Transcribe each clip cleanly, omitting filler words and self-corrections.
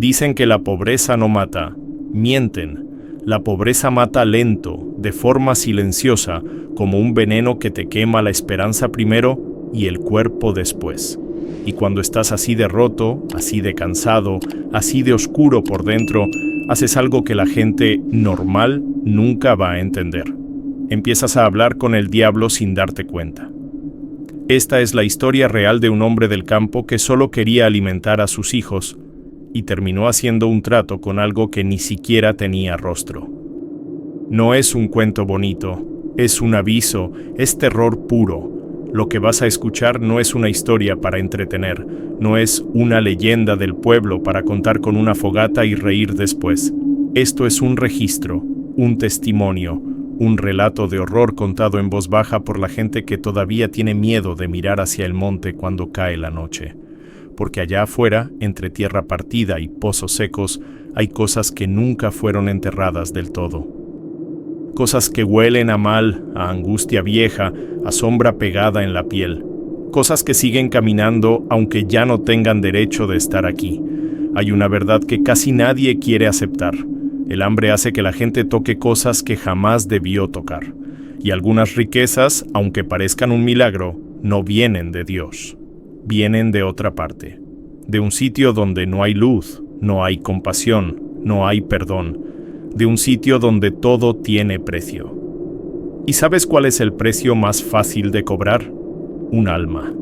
Dicen que la pobreza no mata. Mienten. La pobreza mata lento, de forma silenciosa, como un veneno que te quema la esperanza primero y el cuerpo después. Y cuando estás así de roto, así de cansado, así de oscuro por dentro, haces algo que la gente normal nunca va a entender. Empiezas a hablar con el diablo sin darte cuenta. Esta es la historia real de un hombre del campo que solo quería alimentar a sus hijos y terminó haciendo un trato con algo que ni siquiera tenía rostro. No es un cuento bonito, es un aviso, es terror puro. Lo que vas a escuchar no es una historia para entretener, no es una leyenda del pueblo para contar con una fogata y reír después. Esto es un registro, un testimonio, un relato de horror contado en voz baja por la gente que todavía tiene miedo de mirar hacia el monte cuando cae la noche. Porque allá afuera, entre tierra partida y pozos secos, hay cosas que nunca fueron enterradas del todo. Cosas que huelen a mal, a angustia vieja, a sombra pegada en la piel. Cosas que siguen caminando aunque ya no tengan derecho de estar aquí. Hay una verdad que casi nadie quiere aceptar. El hambre hace que la gente toque cosas que jamás debió tocar. Y algunas riquezas, aunque parezcan un milagro, no vienen de Dios. Vienen de otra parte. De un sitio donde no hay luz, no hay compasión, no hay perdón. De un sitio donde todo tiene precio. ¿Y sabes cuál es el precio más fácil de cobrar? Un alma.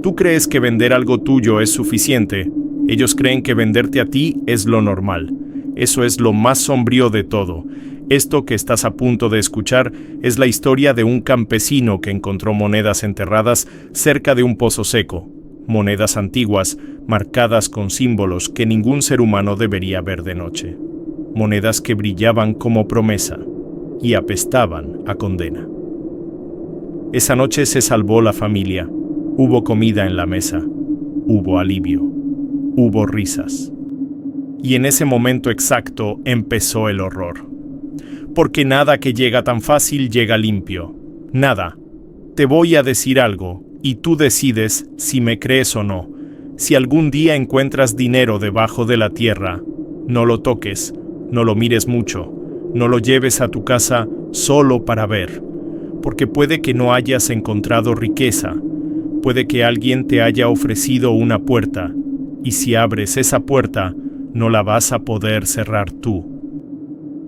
Tú crees que vender algo tuyo es suficiente. Ellos creen que venderte a ti es lo normal. Eso es lo más sombrío de todo. Esto que estás a punto de escuchar es la historia de un campesino que encontró monedas enterradas cerca de un pozo seco. Monedas antiguas, marcadas con símbolos que ningún ser humano debería ver de noche. Monedas que brillaban como promesa y apestaban a condena. Esa noche se salvó la familia. Hubo comida en la mesa. Hubo alivio. Hubo risas. Y en ese momento exacto empezó el horror. Porque nada que llega tan fácil llega limpio. Nada. Te voy a decir algo, y tú decides si me crees o no. Si algún día encuentras dinero debajo de la tierra, no lo toques, no lo mires mucho, no lo lleves a tu casa solo para ver. Porque puede que no hayas encontrado riqueza, puede que alguien te haya ofrecido una puerta, y si abres esa puerta, no la vas a poder cerrar tú.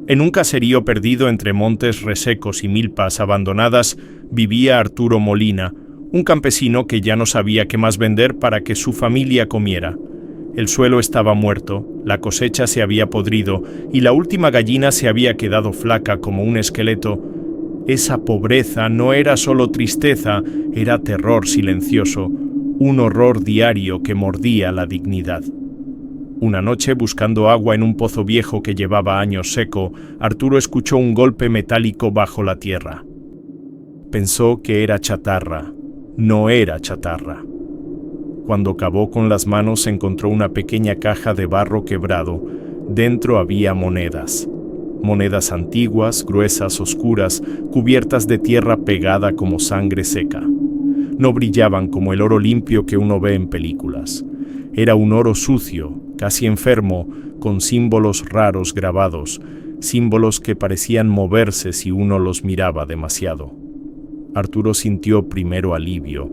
En un caserío perdido entre montes resecos y milpas abandonadas vivía Arturo Molina, un campesino que ya no sabía qué más vender para que su familia comiera. El suelo estaba muerto, la cosecha se había podrido y la última gallina se había quedado flaca como un esqueleto. Esa pobreza no era solo tristeza, era terror silencioso, un horror diario que mordía la dignidad. Una noche, buscando agua en un pozo viejo que llevaba años seco, Arturo escuchó un golpe metálico bajo la tierra. Pensó que era chatarra. No era chatarra. Cuando cavó con las manos encontró una pequeña caja de barro quebrado. Dentro había monedas. Monedas antiguas, gruesas, oscuras, cubiertas de tierra pegada como sangre seca. No brillaban como el oro limpio que uno ve en películas. Era un oro sucio, casi enfermo, con símbolos raros grabados, símbolos que parecían moverse si uno los miraba demasiado. Arturo sintió primero alivio,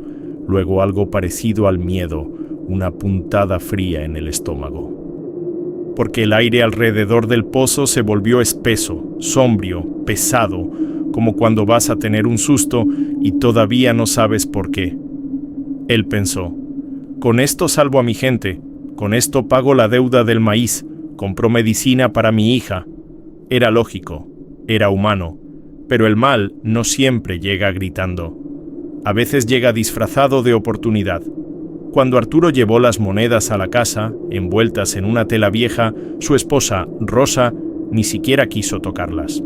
luego algo parecido al miedo, una puntada fría en el estómago. Porque el aire alrededor del pozo se volvió espeso, sombrío, pesado, como cuando vas a tener un susto y todavía no sabes por qué. Él pensó: con esto salvo a mi gente, con esto pago la deuda del maíz, compro medicina para mi hija. Era lógico, era humano, pero el mal no siempre llega gritando. A veces llega disfrazado de oportunidad. Cuando Arturo llevó las monedas a la casa, envueltas en una tela vieja, su esposa, Rosa, ni siquiera quiso tocarlas.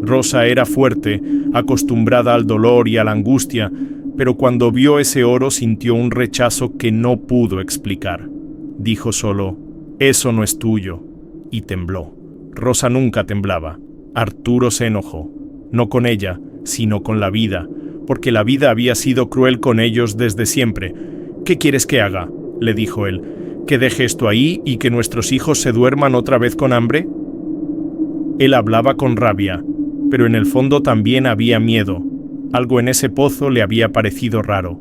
Rosa era fuerte, acostumbrada al dolor y a la angustia, pero cuando vio ese oro sintió un rechazo que no pudo explicar. Dijo solo: «Eso no es tuyo», y tembló. Rosa nunca temblaba. Arturo se enojó, no con ella, sino con la vida, porque la vida había sido cruel con ellos desde siempre. «¿Qué quieres que haga?», le dijo él. ¿Que deje esto ahí y que nuestros hijos se duerman otra vez con hambre? Él hablaba con rabia, pero en el fondo también había miedo. Algo en ese pozo le había parecido raro.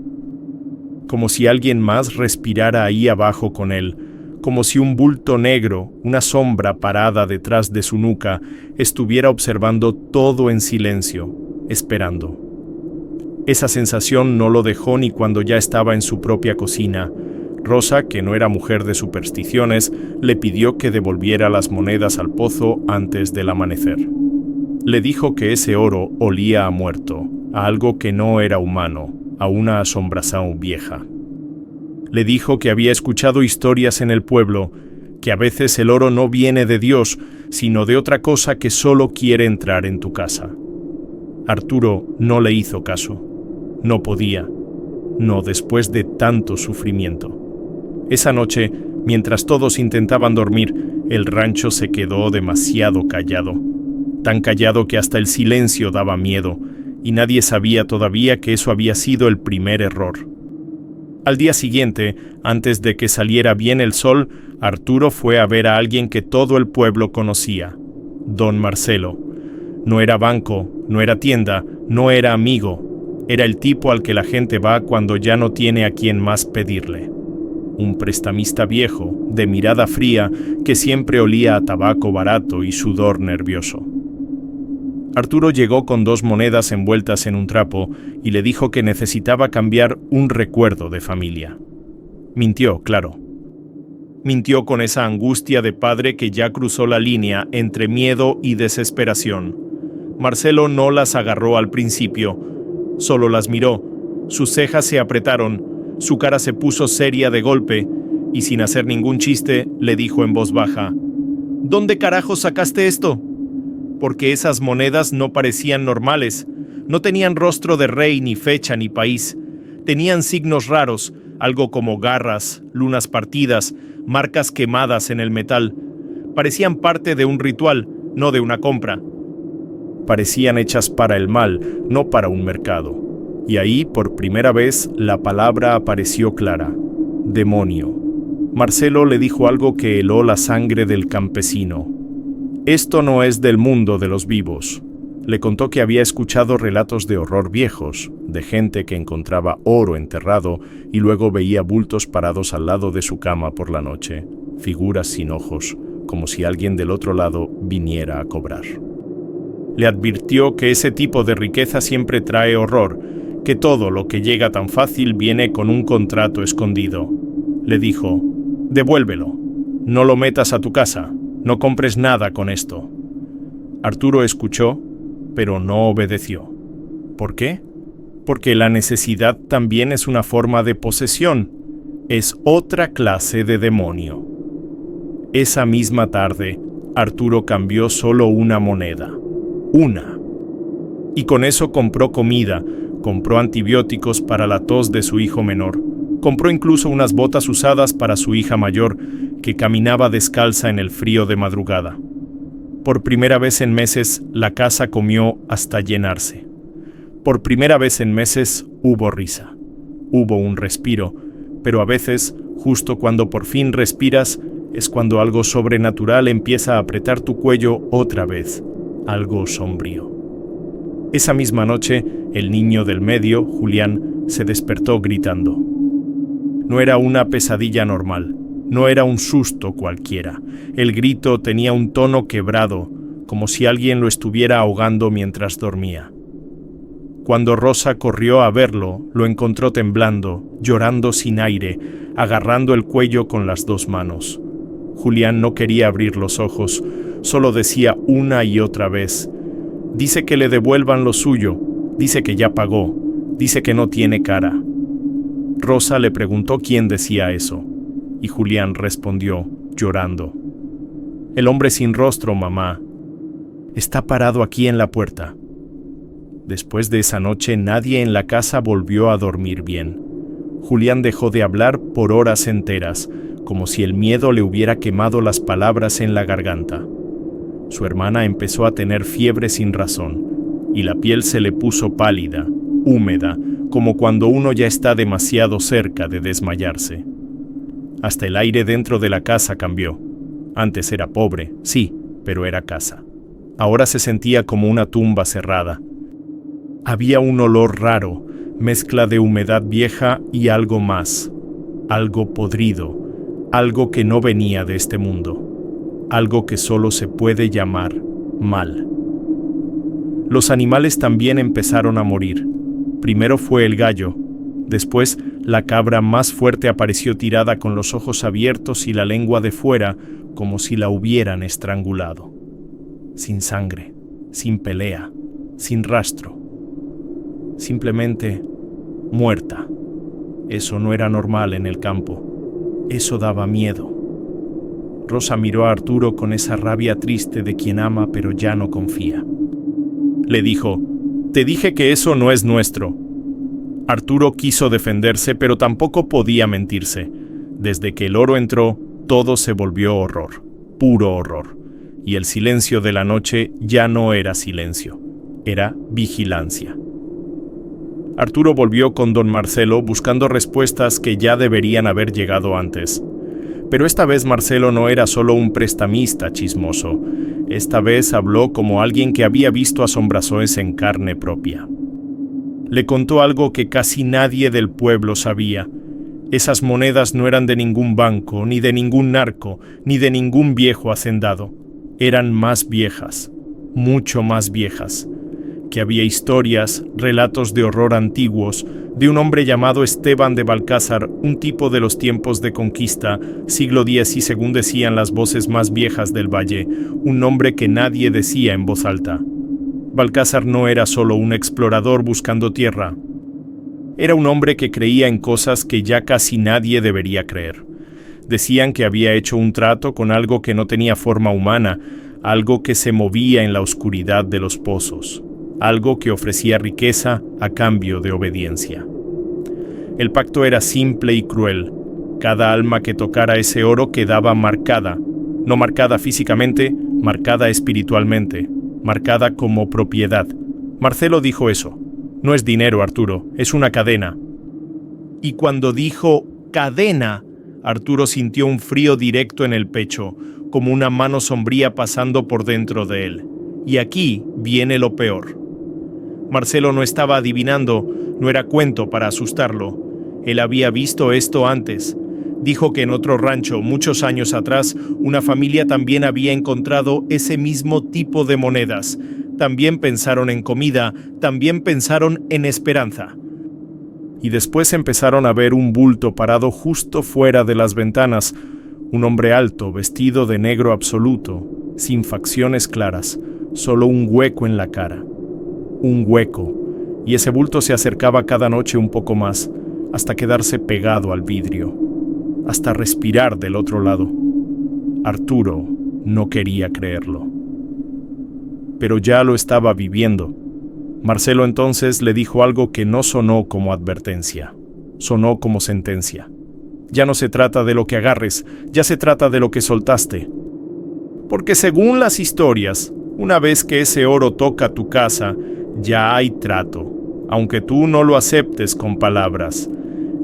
Como si alguien más respirara ahí abajo con él, como si un bulto negro, una sombra parada detrás de su nuca, estuviera observando todo en silencio, esperando. Esa sensación no lo dejó ni cuando ya estaba en su propia cocina. Rosa, que no era mujer de supersticiones, le pidió que devolviera las monedas al pozo antes del amanecer. Le dijo que ese oro olía a muerto, a algo que no era humano, a una asombración vieja. Le dijo que había escuchado historias en el pueblo, que a veces el oro no viene de Dios, sino de otra cosa que solo quiere entrar en tu casa. Arturo no le hizo caso. No podía. No después de tanto sufrimiento. Esa noche, mientras todos intentaban dormir, el rancho se quedó demasiado callado. Tan callado que hasta el silencio daba miedo, y nadie sabía todavía que eso había sido el primer error. Al día siguiente, antes de que saliera bien el sol, Arturo fue a ver a alguien que todo el pueblo conocía, don Marcelo. No era banco, no era tienda, no era amigo. Era el tipo al que la gente va cuando ya no tiene a quien más pedirle. Un prestamista viejo, de mirada fría, que siempre olía a tabaco barato y sudor nervioso. Arturo llegó con 2 monedas envueltas en un trapo y le dijo que necesitaba cambiar un recuerdo de familia. Mintió, claro. Mintió con esa angustia de padre que ya cruzó la línea entre miedo y desesperación. Marcelo no las agarró al principio, solo las miró, sus cejas se apretaron, su cara se puso seria de golpe y sin hacer ningún chiste le dijo en voz baja: ¿Dónde carajo sacaste esto? Porque esas monedas no parecían normales, no tenían rostro de rey, ni fecha, ni país. Tenían signos raros, algo como garras, lunas partidas, marcas quemadas en el metal. Parecían parte de un ritual, no de una compra. Parecían hechas para el mal, no para un mercado. Y ahí, por primera vez, la palabra apareció clara: demonio. Marcelo le dijo algo que heló la sangre del campesino. Esto no es del mundo de los vivos. Le contó que había escuchado relatos de horror viejos, de gente que encontraba oro enterrado y luego veía bultos parados al lado de su cama por la noche, figuras sin ojos, como si alguien del otro lado viniera a cobrar. Le advirtió que ese tipo de riqueza siempre trae horror, que todo lo que llega tan fácil viene con un contrato escondido. Le dijo: devuélvelo, no lo metas a tu casa. No compres nada con esto. Arturo escuchó, pero no obedeció. ¿Por qué? Porque la necesidad también es una forma de posesión. Es otra clase de demonio. Esa misma tarde, Arturo cambió solo una moneda. Una. Y con eso compró comida, compró antibióticos para la tos de su hijo menor, compró incluso unas botas usadas para su hija mayor, que caminaba descalza en el frío de madrugada. Por primera vez en meses, la casa comió hasta llenarse. Por primera vez en meses hubo risa. Hubo un respiro, pero a veces, justo cuando por fin respiras, es cuando algo sobrenatural empieza a apretar tu cuello otra vez, algo sombrío. Esa misma noche, el niño del medio, Julián, se despertó gritando. No era una pesadilla normal. No era un susto cualquiera. El grito tenía un tono quebrado, como si alguien lo estuviera ahogando mientras dormía. Cuando Rosa corrió a verlo, lo encontró temblando, llorando sin aire, agarrando el cuello con las 2 manos. Julián no quería abrir los ojos, solo decía una y otra vez: dice que le devuelvan lo suyo, dice que ya pagó, dice que no tiene cara. Rosa le preguntó quién decía eso. Y Julián respondió, llorando: el hombre sin rostro, mamá. Está parado aquí en la puerta. Después de esa noche, nadie en la casa volvió a dormir bien. Julián dejó de hablar por horas enteras, como si el miedo le hubiera quemado las palabras en la garganta. Su hermana empezó a tener fiebre sin razón, y la piel se le puso pálida, húmeda, como cuando uno ya está demasiado cerca de desmayarse. Hasta el aire dentro de la casa cambió. Antes era pobre, sí, pero era casa. Ahora se sentía como una tumba cerrada. Había un olor raro, mezcla de humedad vieja y algo más. Algo podrido, algo que no venía de este mundo. Algo que solo se puede llamar mal. Los animales también empezaron a morir. Primero fue el gallo. Después, la cabra más fuerte apareció tirada con los ojos abiertos y la lengua de fuera, como si la hubieran estrangulado. Sin sangre, sin pelea, sin rastro. Simplemente muerta. Eso no era normal en el campo. Eso daba miedo. Rosa miró a Arturo con esa rabia triste de quien ama pero ya no confía. Le dijo: «Te dije que eso no es nuestro». Arturo quiso defenderse, pero tampoco podía mentirse. Desde que el oro entró, todo se volvió horror, puro horror. Y el silencio de la noche ya no era silencio, era vigilancia. Arturo volvió con don Marcelo buscando respuestas que ya deberían haber llegado antes. Pero esta vez Marcelo no era solo un prestamista chismoso. Esta vez habló como alguien que había visto asombraciones en carne propia. Le contó algo que casi nadie del pueblo sabía. Esas monedas no eran de ningún banco, ni de ningún narco, ni de ningún viejo hacendado. Eran más viejas, mucho más viejas. Que había historias, relatos de horror antiguos, de un hombre llamado Esteban de Balcázar, un tipo de los tiempos de conquista, siglo X y según decían las voces más viejas del valle, un nombre que nadie decía en voz alta. Balcázar no era solo un explorador buscando tierra. Era un hombre que creía en cosas que ya casi nadie debería creer. Decían que había hecho un trato con algo que no tenía forma humana, algo que se movía en la oscuridad de los pozos, algo que ofrecía riqueza a cambio de obediencia. El pacto era simple y cruel. Cada alma que tocara ese oro quedaba marcada, no marcada físicamente, marcada espiritualmente, marcada como propiedad. Marcelo dijo eso. No es dinero, Arturo, es una cadena. Y cuando dijo cadena, Arturo sintió un frío directo en el pecho, como una mano sombría pasando por dentro de él. Y aquí viene lo peor. Marcelo no estaba adivinando, no era cuento para asustarlo. Él había visto esto antes. Dijo que en otro rancho, muchos años atrás, una familia también había encontrado ese mismo tipo de monedas. También pensaron en comida, también pensaron en esperanza. Y después empezaron a ver un bulto parado justo fuera de las ventanas, un hombre alto, vestido de negro absoluto, sin facciones claras, solo un hueco en la cara. Un hueco, y ese bulto se acercaba cada noche un poco más, hasta quedarse pegado al vidrio, hasta respirar del otro lado. Arturo no quería creerlo. Pero ya lo estaba viviendo. Marcelo entonces le dijo algo que no sonó como advertencia, sonó como sentencia. Ya no se trata de lo que agarres, ya se trata de lo que soltaste. Porque según las historias, una vez que ese oro toca tu casa, ya hay trato, aunque tú no lo aceptes con palabras.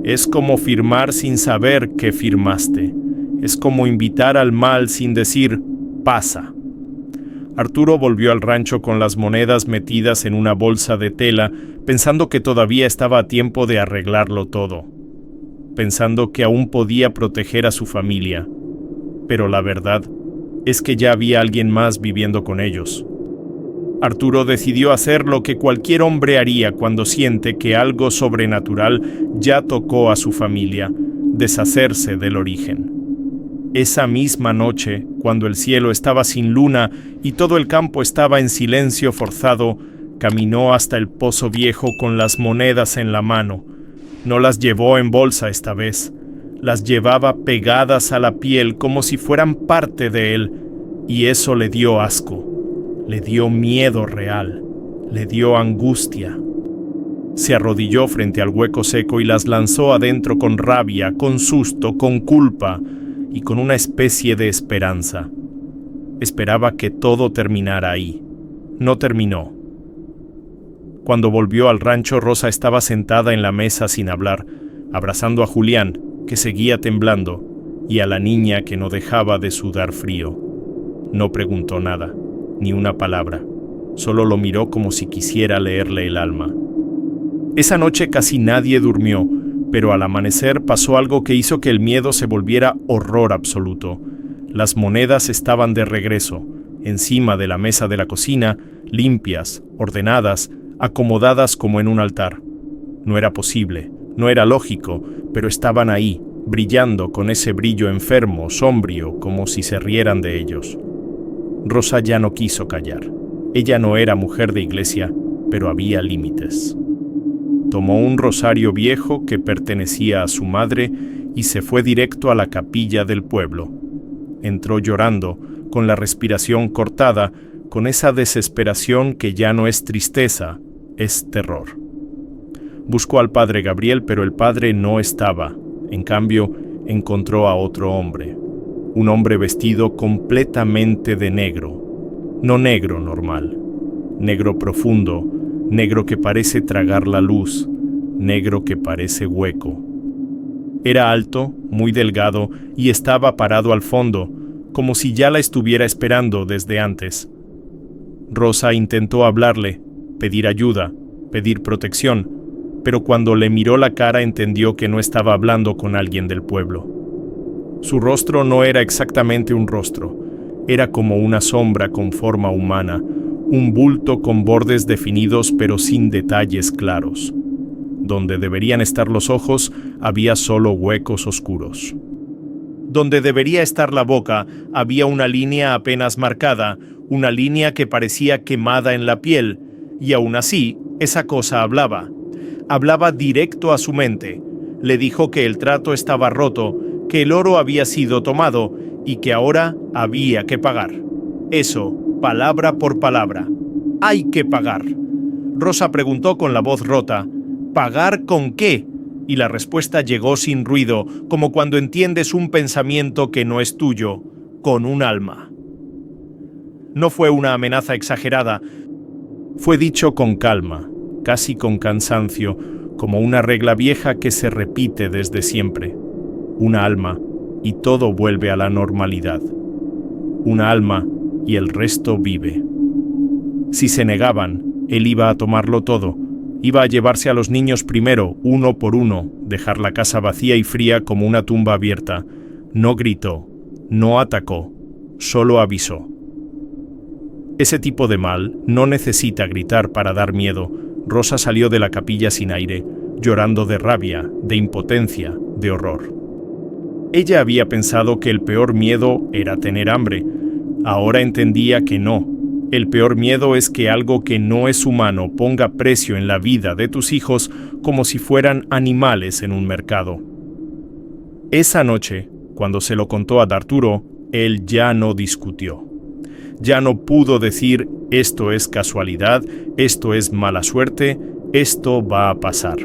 Es como firmar sin saber que firmaste. Es como invitar al mal sin decir, pasa. Arturo volvió al rancho con las monedas metidas en una bolsa de tela, pensando que todavía estaba a tiempo de arreglarlo todo, pensando que aún podía proteger a su familia. Pero la verdad es que ya había alguien más viviendo con ellos. Arturo decidió hacer lo que cualquier hombre haría cuando siente que algo sobrenatural ya tocó a su familia, deshacerse del origen. Esa misma noche, cuando el cielo estaba sin luna y todo el campo estaba en silencio forzado, caminó hasta el pozo viejo con las monedas en la mano. No las llevó en bolsa esta vez, las llevaba pegadas a la piel como si fueran parte de él, y eso le dio asco, le dio miedo real, le dio angustia. Se arrodilló frente al hueco seco y las lanzó adentro con rabia, con susto, con culpa, y con una especie de esperanza. Esperaba que todo terminara ahí. No terminó. Cuando volvió al rancho, Rosa estaba sentada en la mesa sin hablar, abrazando a Julián, que seguía temblando. y a la niña que no dejaba de sudar frío. No preguntó nada, ni una palabra, solo lo miró como si quisiera leerle el alma. Esa noche casi nadie durmió, pero al amanecer pasó algo que hizo que el miedo se volviera horror absoluto. Las monedas estaban de regreso, encima de la mesa de la cocina, limpias, ordenadas, acomodadas como en un altar. No era posible, no era lógico, pero estaban ahí, brillando con ese brillo enfermo, sombrío, como si se rieran de ellos. Rosa ya no quiso callar. Ella no era mujer de iglesia, pero había límites. Tomó un rosario viejo que pertenecía a su madre y se fue directo a la capilla del pueblo. Entró llorando, con la respiración cortada, con esa desesperación que ya no es tristeza, es terror. Buscó al padre Gabriel, pero el padre no estaba. En cambio, encontró a otro hombre. Un hombre vestido completamente de negro. No negro normal. Negro profundo, negro que parece tragar la luz, negro que parece hueco. Era alto, muy delgado, y estaba parado al fondo, como si ya la estuviera esperando desde antes. Rosa intentó hablarle, pedir ayuda, pedir protección, pero cuando le miró la cara entendió que no estaba hablando con alguien del pueblo. Su rostro no era exactamente un rostro, era como una sombra con forma humana, un bulto con bordes definidos pero sin detalles claros. Donde deberían estar los ojos, había solo huecos oscuros. Donde debería estar la boca, había una línea apenas marcada, una línea que parecía quemada en la piel, y aún así, esa cosa hablaba. Hablaba directo a su mente. Le dijo que el trato estaba roto, que el oro había sido tomado y que ahora había que pagar. Eso, palabra por palabra. ¡Hay que pagar! Rosa preguntó con la voz rota, ¿pagar con qué? Y la respuesta llegó sin ruido, como cuando entiendes un pensamiento que no es tuyo, con un alma. No fue una amenaza exagerada, fue dicho con calma, casi con cansancio, como una regla vieja que se repite desde siempre. Una alma, y todo vuelve a la normalidad. Una alma, y el resto vive. Si se negaban, él iba a tomarlo todo. Iba a llevarse a los niños primero, uno por uno, dejar la casa vacía y fría como una tumba abierta. No gritó, no atacó, solo avisó. Ese tipo de mal no necesita gritar para dar miedo. Rosa salió de la capilla sin aire, llorando de rabia, de impotencia, de horror. Ella había pensado que el peor miedo era tener hambre. Ahora entendía que no. El peor miedo es que algo que no es humano ponga precio en la vida de tus hijos como si fueran animales en un mercado. Esa noche, cuando se lo contó a Arturo, él ya no discutió. Ya no pudo decir, esto es casualidad, esto es mala suerte, esto va a pasar.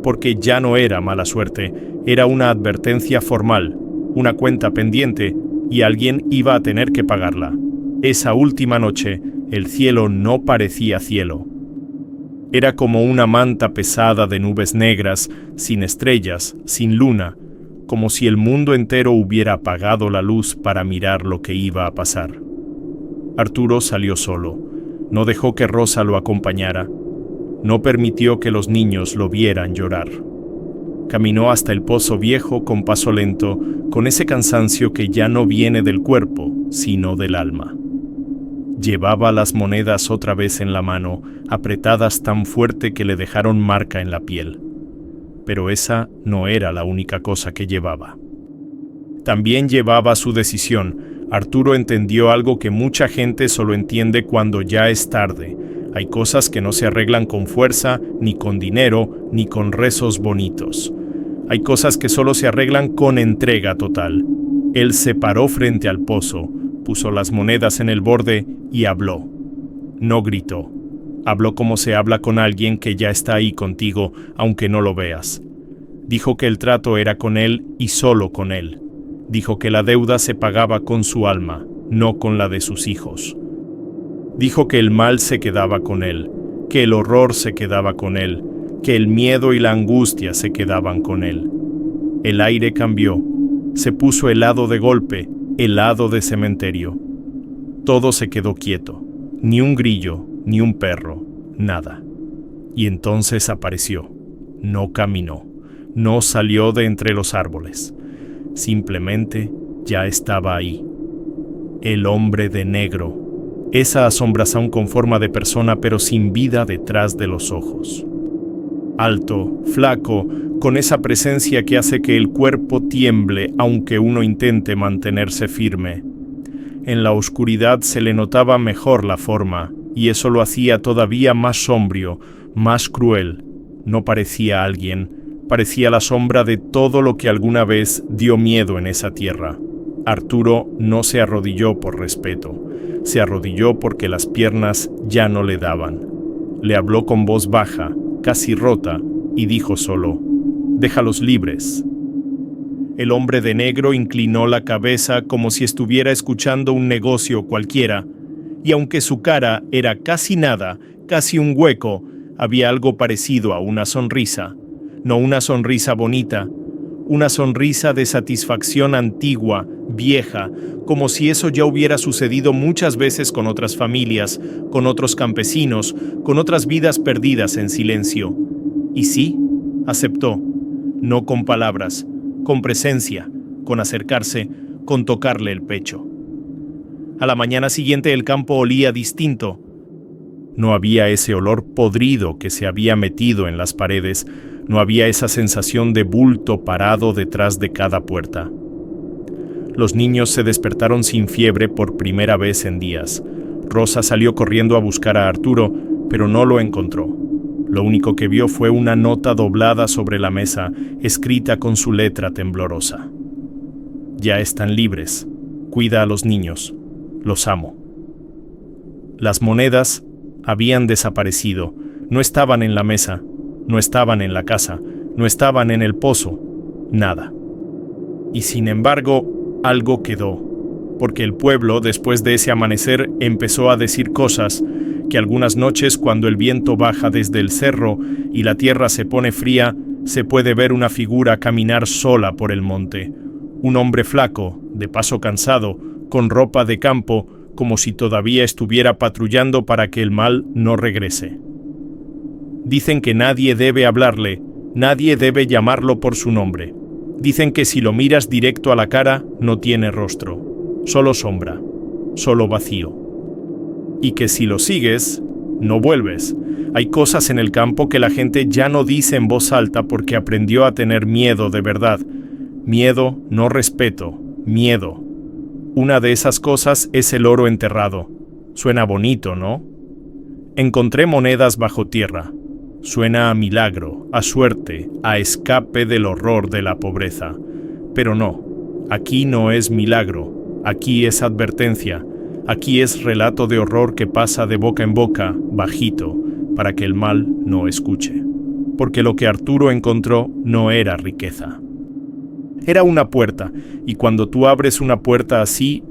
Porque ya no era mala suerte, era una advertencia formal, una cuenta pendiente, y alguien iba a tener que pagarla. Esa última noche, el cielo no parecía cielo. Era como una manta pesada de nubes negras, sin estrellas, sin luna, como si el mundo entero hubiera apagado la luz para mirar lo que iba a pasar. Arturo salió solo. No dejó que Rosa lo acompañara. No permitió que los niños lo vieran llorar. Caminó hasta el pozo viejo con paso lento, con ese cansancio que ya no viene del cuerpo, sino del alma. Llevaba las monedas otra vez en la mano, apretadas tan fuerte que le dejaron marca en la piel. Pero esa no era la única cosa que llevaba. También llevaba su decisión. Arturo entendió algo que mucha gente solo entiende cuando ya es tarde. Hay cosas que no se arreglan con fuerza, ni con dinero, ni con rezos bonitos. Hay cosas que solo se arreglan con entrega total. Él se paró frente al pozo, puso las monedas en el borde y habló. No gritó. Habló como se habla con alguien que ya está ahí contigo, aunque no lo veas. Dijo que el trato era con él y solo con él. Dijo que la deuda se pagaba con su alma, no con la de sus hijos. Dijo que el mal se quedaba con él, que el horror se quedaba con él, que el miedo y la angustia se quedaban con él. El aire cambió, Se puso helado de golpe, helado de cementerio. Todo se quedó quieto. Ni un grillo, ni un perro, nada. Y entonces apareció. No caminó. No salió de entre los árboles. Simplemente ya estaba ahí. El hombre de negro. Esa asombración con forma de persona pero sin vida detrás de los ojos. Alto, flaco, con esa presencia que hace que el cuerpo tiemble aunque uno intente mantenerse firme. En la oscuridad se le notaba mejor la forma, y eso lo hacía todavía más sombrío, más cruel. No parecía alguien, parecía la sombra de todo lo que alguna vez dio miedo en esa tierra. Arturo no se arrodilló por respeto, se arrodilló porque las piernas ya no le daban. Le habló con voz baja, casi rota, y dijo solo: «Déjalos libres». El hombre de negro inclinó la cabeza como si estuviera escuchando un negocio cualquiera, y aunque su cara era casi nada, casi un hueco, había algo parecido a una sonrisa. No una sonrisa bonita, una sonrisa de satisfacción antigua, vieja, como si eso ya hubiera sucedido muchas veces con otras familias, con otros campesinos, con otras vidas perdidas en silencio. Y sí, aceptó, no con palabras, con presencia, con acercarse, con tocarle el pecho. A la mañana siguiente el campo olía distinto. No había ese olor podrido que se había metido en las paredes, no había esa sensación de bulto parado detrás de cada puerta. Los niños se despertaron sin fiebre por primera vez en días. Rosa salió corriendo a buscar a Arturo, pero no lo encontró. Lo único que vio fue una nota doblada sobre la mesa, escrita con su letra temblorosa. «Ya están libres. Cuida a los niños. Los amo». Las monedas habían desaparecido. No estaban en la mesa, no estaban en la casa, no estaban en el pozo. Nada. Y sin embargo, algo quedó. Porque el pueblo, después de ese amanecer, empezó a decir cosas que algunas noches, cuando el viento baja desde el cerro y la tierra se pone fría, se puede ver una figura caminar sola por el monte. Un hombre flaco, de paso cansado, con ropa de campo, como si todavía estuviera patrullando para que el mal no regrese. Dicen que nadie debe hablarle, nadie debe llamarlo por su nombre. Dicen que si lo miras directo a la cara, no tiene rostro, solo sombra, solo vacío. Y que si lo sigues, no vuelves. Hay cosas en el campo que la gente ya no dice en voz alta porque aprendió a tener miedo de verdad. Miedo, no respeto, miedo. Una de esas cosas es el oro enterrado. Suena bonito, ¿no? Encontré monedas bajo tierra. Suena a milagro, a suerte, a escape del horror de la pobreza. Pero no, aquí no es milagro, aquí es advertencia. Aquí es relato de horror que pasa de boca en boca, bajito, para que el mal no escuche. Porque lo que Arturo encontró no era riqueza. Era una puerta, y cuando tú abres una puerta así,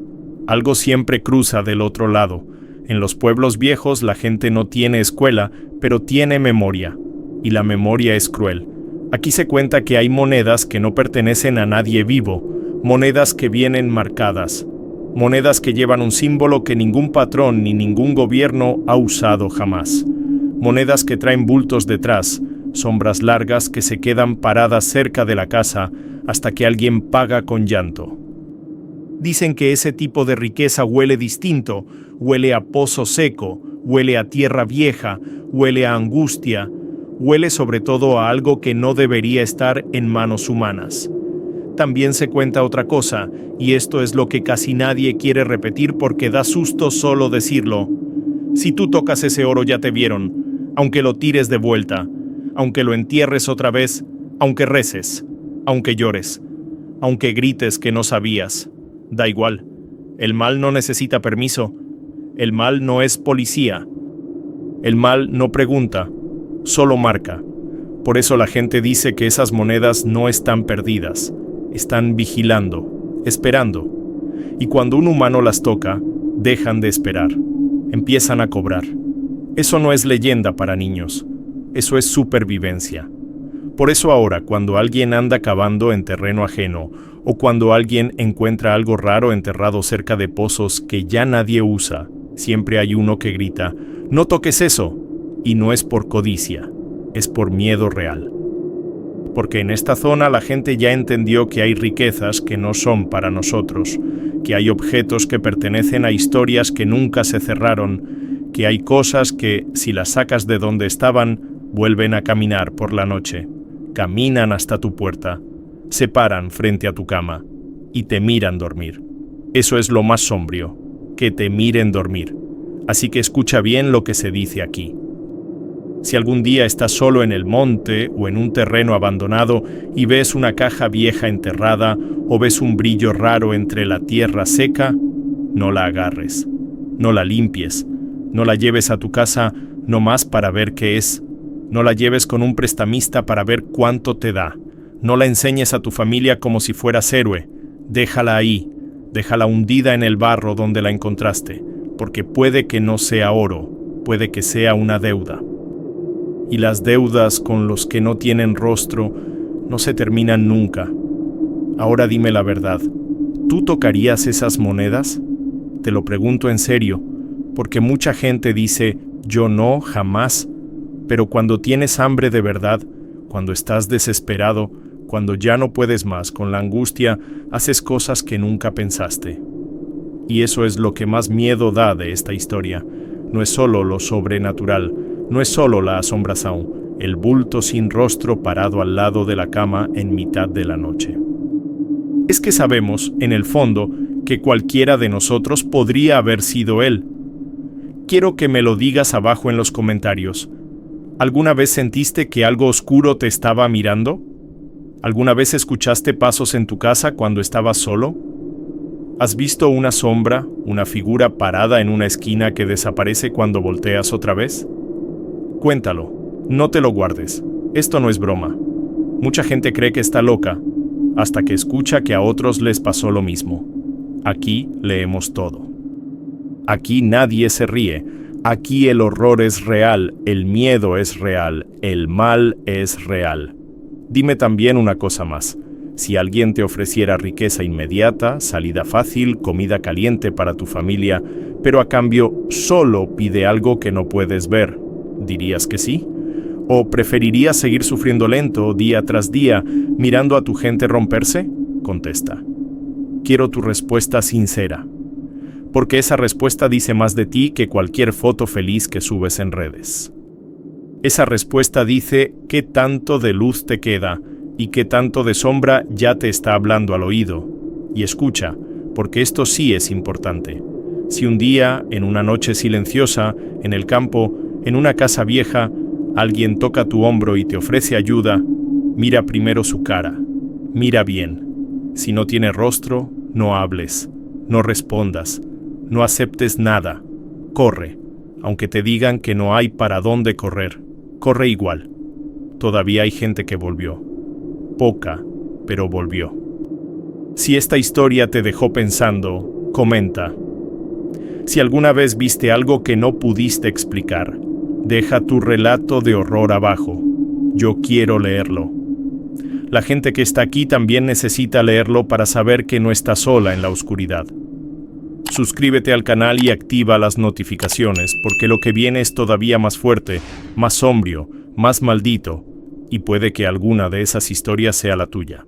algo siempre cruza del otro lado. En los pueblos viejos la gente no tiene escuela, pero tiene memoria, y la memoria es cruel. Aquí se cuenta que hay monedas que no pertenecen a nadie vivo, monedas que vienen marcadas. Monedas que llevan un símbolo que ningún patrón ni ningún gobierno ha usado jamás. Monedas que traen bultos detrás, sombras largas que se quedan paradas cerca de la casa hasta que alguien paga con llanto. Dicen que ese tipo de riqueza huele distinto, huele a pozo seco, huele a tierra vieja, huele a angustia, huele sobre todo a algo que no debería estar en manos humanas. También se cuenta otra cosa, y esto es lo que casi nadie quiere repetir porque da susto solo decirlo. Si tú tocas ese oro ya te vieron, aunque lo tires de vuelta, aunque lo entierres otra vez, aunque reces, aunque llores, aunque grites que no sabías. Da igual, el mal no necesita permiso, el mal no es policía, el mal no pregunta, solo marca. Por eso la gente dice que esas monedas no están perdidas. Están vigilando, esperando, y cuando un humano las toca, dejan de esperar, empiezan a cobrar. Eso no es leyenda para niños, eso es supervivencia. Por eso ahora, cuando alguien anda cavando en terreno ajeno, O cuando alguien encuentra algo raro enterrado cerca de pozos que ya nadie usa, siempre hay uno que grita, «¡No toques eso!». Y no es por codicia, es por miedo real. Porque en esta zona la gente ya entendió que hay riquezas que no son para nosotros, que hay objetos que pertenecen a historias que nunca se cerraron, que hay cosas que, si las sacas de donde estaban, vuelven a caminar por la noche, caminan hasta tu puerta, se paran frente a tu cama y te miran dormir. Eso es lo más sombrío, que te miren dormir. Así que escucha bien lo que se dice aquí. Si algún día estás solo en el monte o en un terreno abandonado y ves una caja vieja enterrada o ves un brillo raro entre la tierra seca, no la agarres, no la limpies, no la lleves a tu casa nomás para ver qué es, no la lleves con un prestamista para ver cuánto te da, no la enseñes a tu familia como si fueras héroe, déjala ahí, déjala hundida en el barro donde la encontraste, porque puede que no sea oro, puede que sea una deuda. Y las deudas con los que no tienen rostro no se terminan nunca. Ahora dime la verdad, ¿tú tocarías esas monedas? Te lo pregunto en serio, porque mucha gente dice, yo no, jamás, pero cuando tienes hambre de verdad, cuando estás desesperado, cuando ya no puedes más con la angustia, haces cosas que nunca pensaste. Y eso es lo que más miedo da de esta historia. No es solo lo sobrenatural, no es solo la asombración, el bulto sin rostro parado al lado de la cama en mitad de la noche. Es que sabemos, en el fondo, que cualquiera de nosotros podría haber sido él. Quiero que me lo digas abajo en los comentarios. ¿Alguna vez sentiste que algo oscuro te estaba mirando? ¿Alguna vez escuchaste pasos en tu casa cuando estabas solo? ¿Has visto una sombra, una figura parada en una esquina que desaparece cuando volteas otra vez? Cuéntalo, no te lo guardes, esto no es broma. Mucha gente cree que está loca, hasta que escucha que a otros les pasó lo mismo. Aquí leemos todo. Aquí nadie se ríe, aquí el horror es real, el miedo es real, el mal es real. Dime también una cosa más. Si alguien te ofreciera riqueza inmediata, salida fácil, comida caliente para tu familia, pero a cambio solo pide algo que no puedes ver, ¿dirías que sí? ¿O preferirías seguir sufriendo lento día tras día, mirando a tu gente romperse? Contesta. Quiero tu respuesta sincera, porque esa respuesta dice más de ti que cualquier foto feliz que subes en redes. Esa respuesta dice qué tanto de luz te queda y qué tanto de sombra ya te está hablando al oído. Y escucha, porque esto sí es importante. Si un día, en una noche silenciosa, en el campo, en una casa vieja, alguien toca tu hombro y te ofrece ayuda, mira primero su cara. Mira bien. Si no tiene rostro, no hables, no respondas, no aceptes nada. Corre, aunque te digan que no hay para dónde correr. Corre igual. Todavía hay gente que volvió. Poca, pero volvió. Si esta historia te dejó pensando, comenta. Si alguna vez viste algo que no pudiste explicar, deja tu relato de horror abajo. Yo quiero leerlo. La gente que está aquí también necesita leerlo para saber que no está sola en la oscuridad. Suscríbete al canal y activa las notificaciones, porque lo que viene es todavía más fuerte, más sombrío, más maldito, y puede que alguna de esas historias sea la tuya.